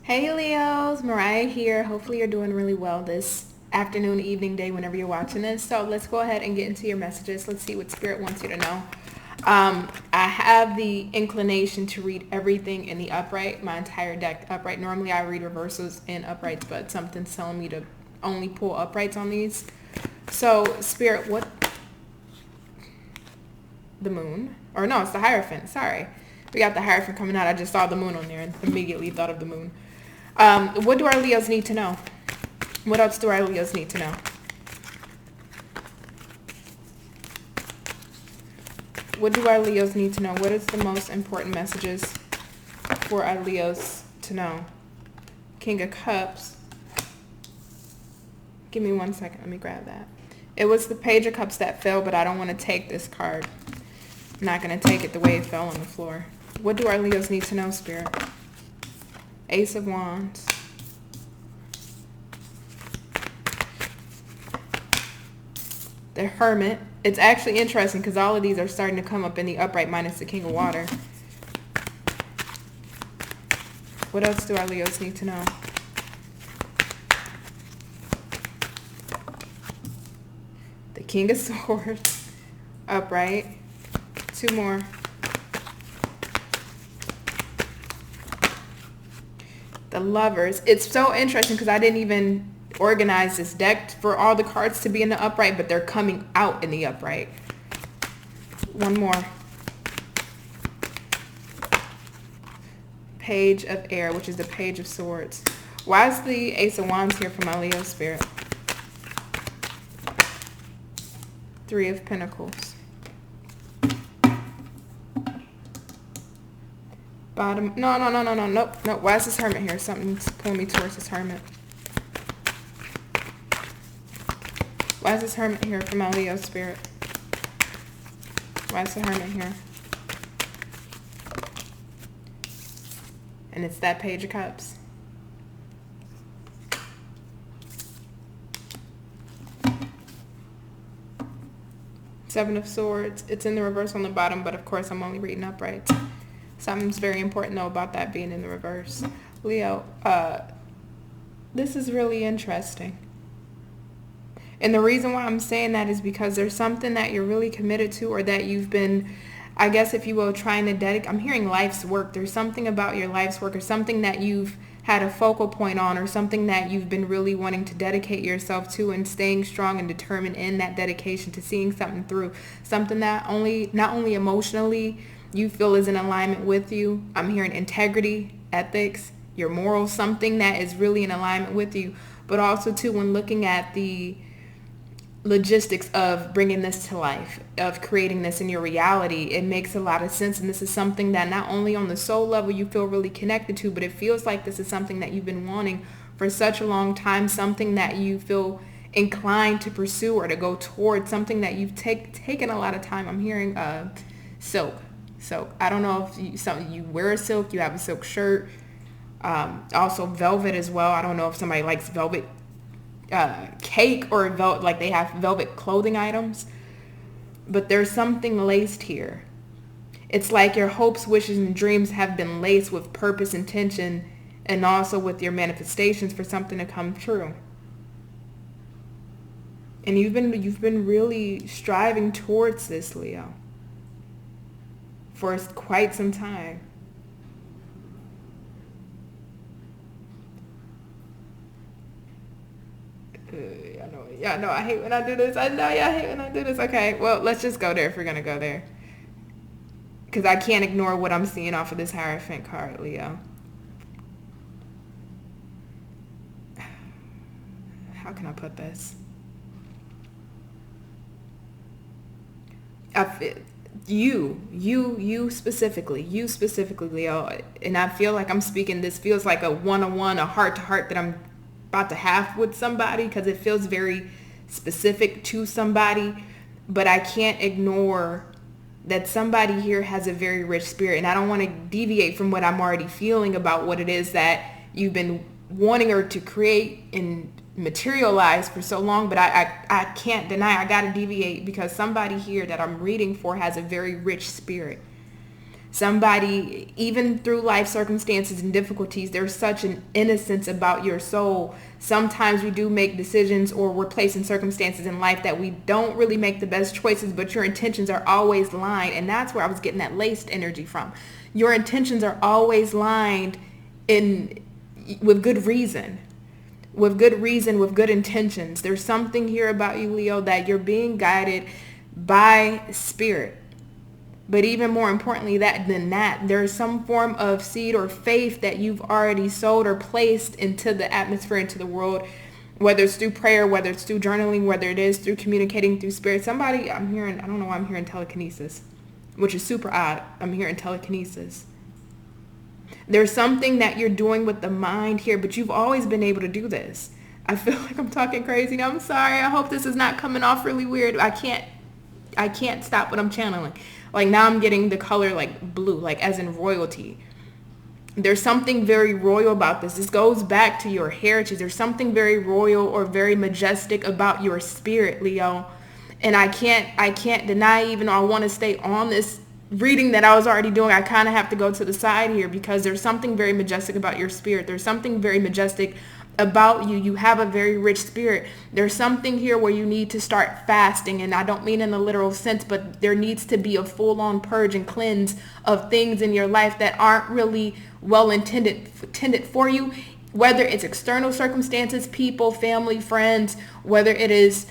Hey Leos, Mariah here. Hopefully you're doing really well this afternoon, evening, day, whenever you're watching this. So let's go ahead and get into your messages. Let's see what Spirit wants you to know. I have the inclination to read everything in the upright, my entire deck upright. Normally I read reversals and uprights, but something's telling me to only pull uprights on these. So Spirit, what? The moon? Or no, it's the Hierophant. Sorry. We got the Hierophant coming out. I just saw the moon on there and immediately thought of the moon. What do our Leos need to know? What else do our Leos need to know? What do our Leos need to know? What is the most important messages for our Leos to know? King of Cups. Give me 1 second. Let me grab that. It was the Page of Cups that fell, but I don't want to take this card. I'm not going to take it the way it fell on the floor. What do our Leos need to know, Spirit? Ace of Wands. The Hermit. It's actually interesting because all of these are starting to come up in the upright minus the King of Water. What else do our Leos need to know? The King of Swords. Upright. Two more. The Lovers. It's so interesting because I didn't even organize this deck for all the cards to be in the upright, but they're coming out in the upright. One more. Page of Air, which is the Page of Swords. Why is the Ace of Wands here for my Leo Spirit? Three of Pentacles. Bottom. Nope. Why is this Hermit here? Something's pulling me towards this Hermit. Why is this Hermit here for my Leo Spirit? Why is the Hermit here? And it's that Page of Cups. Seven of Swords. It's in the reverse on the bottom, but of course I'm only reading upright. Something's very important though about that being in the reverse. Leo, this is really interesting. And the reason why I'm saying that is because there's something that you're really committed to, or that you've been, I guess if you will, trying to dedicate. I'm hearing life's work. There's something about your life's work, or something that you've had a focal point on, or something that you've been really wanting to dedicate yourself to, and staying strong and determined in that dedication to seeing something through. Something that not only emotionally you feel is in alignment with you. I'm hearing integrity, ethics, your morals, something that is really in alignment with you. But also too, when looking at the logistics of bringing this to life, of creating this in your reality, it makes a lot of sense. And this is something that not only on the soul level you feel really connected to, but it feels like this is something that you've been wanting for such a long time, something that you feel inclined to pursue or to go towards, something that you've taken a lot of time. I'm hearing silk. I don't know if you wear a silk, you have a silk shirt, also velvet as well. I don't know if somebody likes velvet cake or velvet, like they have velvet clothing items, but there's something laced here. It's like your hopes, wishes, and dreams have been laced with purpose, intention, and also with your manifestations for something to come true. And you've been really striving towards this, Leo, for quite some time. I know I hate when I do this. I know y'all hate when I do this. Okay, well, let's just go there if we're going to go there. Because I can't ignore what I'm seeing off of this Hierophant card, Leo. How can I put this? You specifically, Leo, and I feel like I'm speaking, this feels like a one-on-one, a heart-to-heart that I'm about to have with somebody, because it feels very specific to somebody, but I can't ignore that somebody here has a very rich spirit, and I don't want to deviate from what I'm already feeling about what it is that you've been wanting her to create and materialize for so long, but I can't deny, I gotta deviate, because somebody here that I'm reading for has a very rich spirit. Somebody, even through life circumstances and difficulties, there's such an innocence about your soul. Sometimes we do make decisions, or we're placed in circumstances in life that we don't really make the best choices, but your intentions are always lined. And that's where I was getting that laced energy from. Your intentions are always lined with good reason. With good reason, with good intentions. There's something here about you, Leo, that you're being guided by spirit. But even more importantly than that, there's some form of seed or faith that you've already sowed or placed into the atmosphere, into the world, whether it's through prayer, whether it's through journaling, whether it is through communicating through spirit. Somebody, I don't know why I'm hearing telekinesis, which is super odd. I'm hearing telekinesis. There's something that you're doing with the mind here, but you've always been able to do this. I feel like I'm talking crazy now. I'm sorry. I hope this is not coming off really weird. I can't stop what I'm channeling. Like now I'm getting the color like blue, like as in royalty. There's something very royal about this. This goes back to your heritage. There's something very royal or very majestic about your spirit, Leo. And I can't deny, even though I want to stay on this reading that I was already doing, I kind of have to go to the side here because there's something very majestic about your spirit. There's something very majestic about you. You have a very rich spirit. There's something here where you need to start fasting, and I don't mean in the literal sense, but there needs to be a full-on purge and cleanse of things in your life that aren't really well intended for you, whether it's external circumstances, people, family, friends, whether it is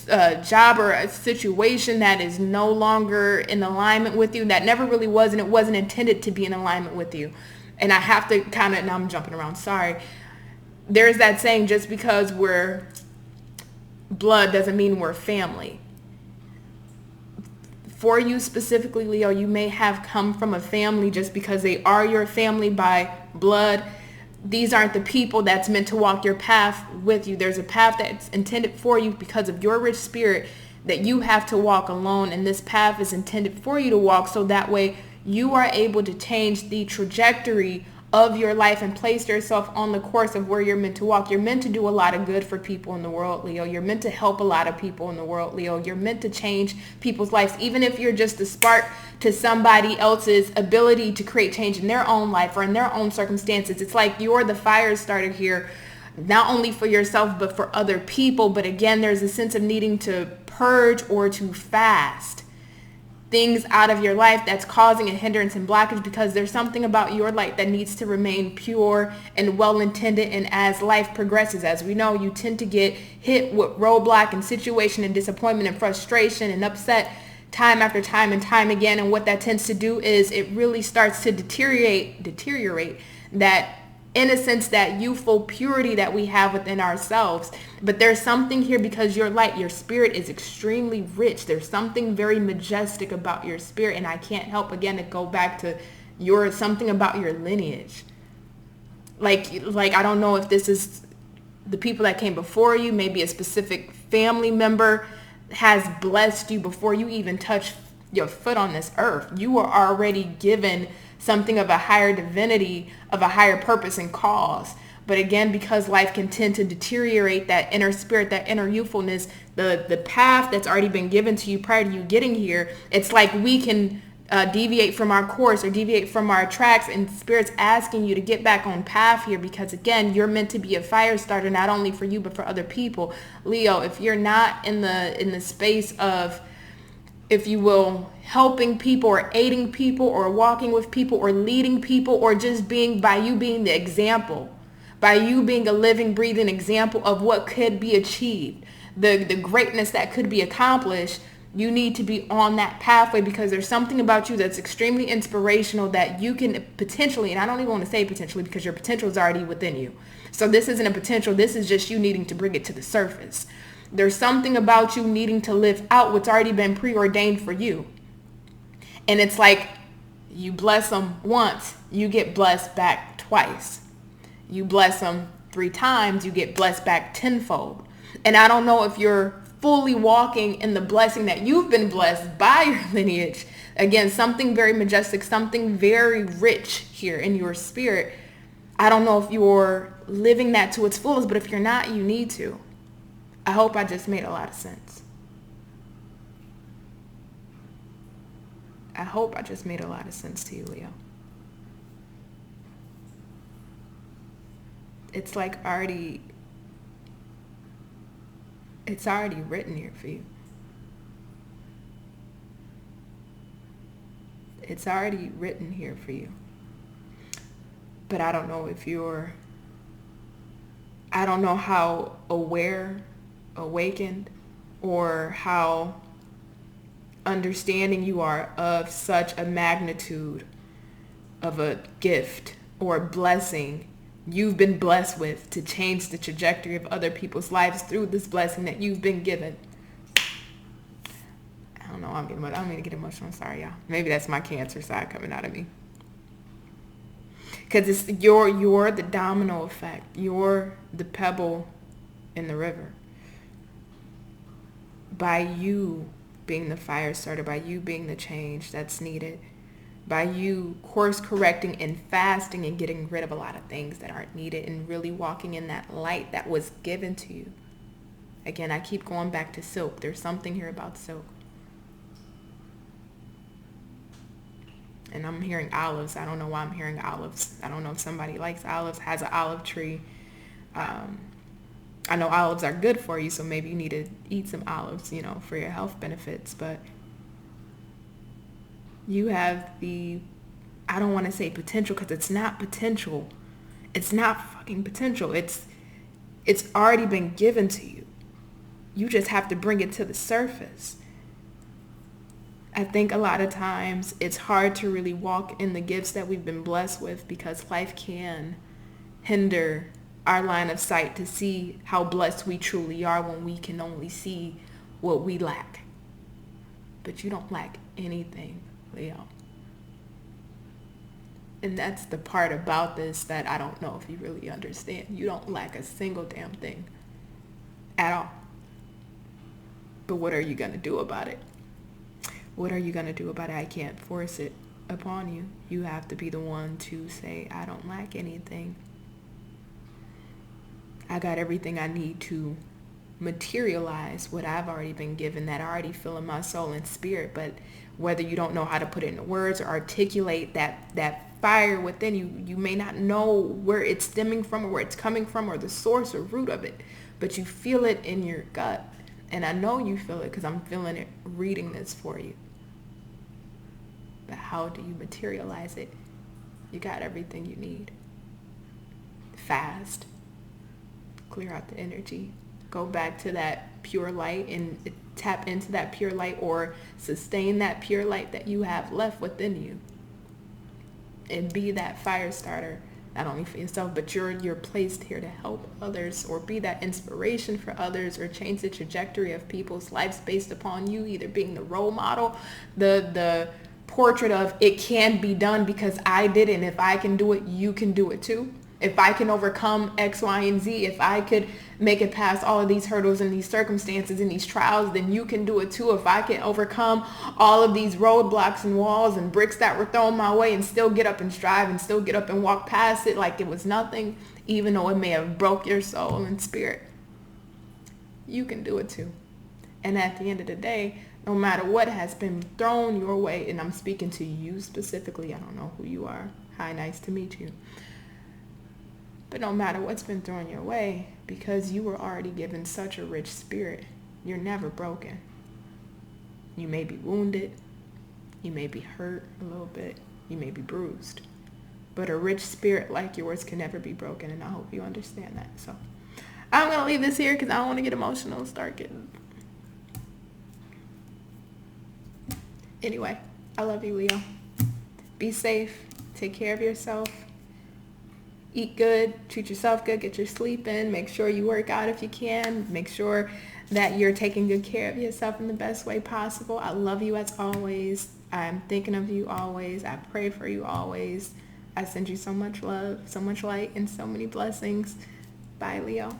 a job or a situation that is no longer in alignment with you, that never really was, and it wasn't intended to be in alignment with you. And I have to kind of, now I'm jumping around, sorry. There's that saying, just because we're blood doesn't mean we're family. For you specifically, Leo, you may have come from a family just because they are your family by blood. These aren't the people that's meant to walk your path with you. There's a path that's intended for you because of your rich spirit that you have to walk alone. And this path is intended for you to walk so that way you are able to change the trajectory of your life and place yourself on the course of where you're meant to walk. You're meant to do a lot of good for people in the world, Leo. You're meant to help a lot of people in the world, Leo. You're meant to change people's lives, even if you're just a spark to somebody else's ability to create change in their own life or in their own circumstances. It's like you're the fire starter here, not only for yourself, but for other people. But again, there's a sense of needing to purge or to fast things out of your life that's causing a hindrance and blockage, because there's something about your light that needs to remain pure and well-intended. And as life progresses, as we know, you tend to get hit with roadblock and situation and disappointment and frustration and upset time after time and time again. And what that tends to do is it really starts to deteriorate that innocence, that youthful purity that we have within ourselves. But there's something here, because your light, your spirit is extremely rich. There's something very majestic about your spirit. And I can't help again to go back to something about your lineage. Like I don't know if this is the people that came before you, maybe a specific family member has blessed you before you even touch your foot on this earth. You were already given something of a higher divinity, of a higher purpose and cause. But again, because life can tend to deteriorate that inner spirit, that inner youthfulness, the path that's already been given to you prior to you getting here, it's like we can deviate from our course or deviate from our tracks, and spirit's asking you to get back on path here, because again, you're meant to be a fire starter, not only for you, but for other people. Leo, if you're not in the space of, if you will, helping people or aiding people or walking with people or leading people, or just being the example, by you being a living, breathing example of what could be achieved, the greatness that could be accomplished, you need to be on that pathway, because there's something about you that's extremely inspirational that you can potentially, and I don't even want to say potentially because your potential is already within you. So this isn't a potential. This is just you needing to bring it to the surface. There's something about you needing to live out what's already been preordained for you. And it's like you bless them once, you get blessed back twice. You bless them 3 times, you get blessed back tenfold. And I don't know if you're fully walking in the blessing that you've been blessed by your lineage. Again, something very majestic, something very rich here in your spirit. I don't know if you're living that to its fullest, but if you're not, you need to. I hope I just made a lot of sense. I hope I just made a lot of sense to you, Leo. It's like it's already written here for you. It's already written here for you. But I don't know I don't know how awakened, or how understanding you are of such a magnitude of a gift or blessing you've been blessed with to change the trajectory of other people's lives through this blessing that you've been given. I don't know, I'm going to get emotional. I'm sorry, y'all. Maybe that's my Cancer side coming out of me. Because it's you're the domino effect. You're the pebble in the river. By you being the fire starter, by you being the change that's needed, by you course correcting and fasting and getting rid of a lot of things that aren't needed and really walking in that light that was given to you. Again, I keep going back to silk. There's something here about silk. And I'm hearing olives. I don't know why I'm hearing olives. I don't know if somebody likes olives, has an olive tree. I know olives are good for you, so maybe you need to eat some olives, for your health benefits. But you have I don't want to say potential, because it's not potential. It's not fucking potential. It's already been given to you. You just have to bring it to the surface. I think a lot of times it's hard to really walk in the gifts that we've been blessed with, because life can hinder our line of sight to see how blessed we truly are when we can only see what we lack. But you don't lack anything, Leo. And that's the part about this that I don't know if you really understand. You don't lack a single damn thing at all. But what are you going to do about it? What are you going to do about it? I can't force it upon you. You have to be the one to say, I don't lack anything. I got everything I need to materialize what I've already been given, that I already feel in my soul and spirit. But whether you don't know how to put it into words or articulate that fire within you, you may not know where it's stemming from or where it's coming from or the source or root of it, but you feel it in your gut. And I know you feel it because I'm feeling it reading this for you. But how do you materialize it? You got everything you need. Fast. Clear out the energy. Go back to that pure light and tap into that pure light, or sustain that pure light that you have left within you. And be that fire starter, not only for yourself, but you're placed here to help others, or be that inspiration for others, or change the trajectory of people's lives based upon you, either being the role model, the portrait of it can be done because I did it, and if I can do it, you can do it too. If I can overcome X, Y, and Z, if I could make it past all of these hurdles and these circumstances and these trials, then you can do it too. If I can overcome all of these roadblocks and walls and bricks that were thrown my way and still get up and strive and still get up and walk past it like it was nothing, even though it may have broke your soul and spirit, you can do it too. And at the end of the day, no matter what has been thrown your way, and I'm speaking to you specifically, I don't know who you are. Hi, nice to meet you. But no matter what's been thrown your way, because you were already given such a rich spirit, you're never broken. You may be wounded, you may be hurt a little bit, you may be bruised, but a rich spirit like yours can never be broken, and I hope you understand that. So I'm going to leave this here because I don't want to get emotional and start getting... Anyway, I love you, Leo. Be safe. Take care of yourself. Eat good, treat yourself good, get your sleep in, make sure you work out if you can, make sure that you're taking good care of yourself in the best way possible. I love you as always. I'm thinking of you always. I pray for you always. I send you so much love, so much light, and so many blessings. Bye, Leo.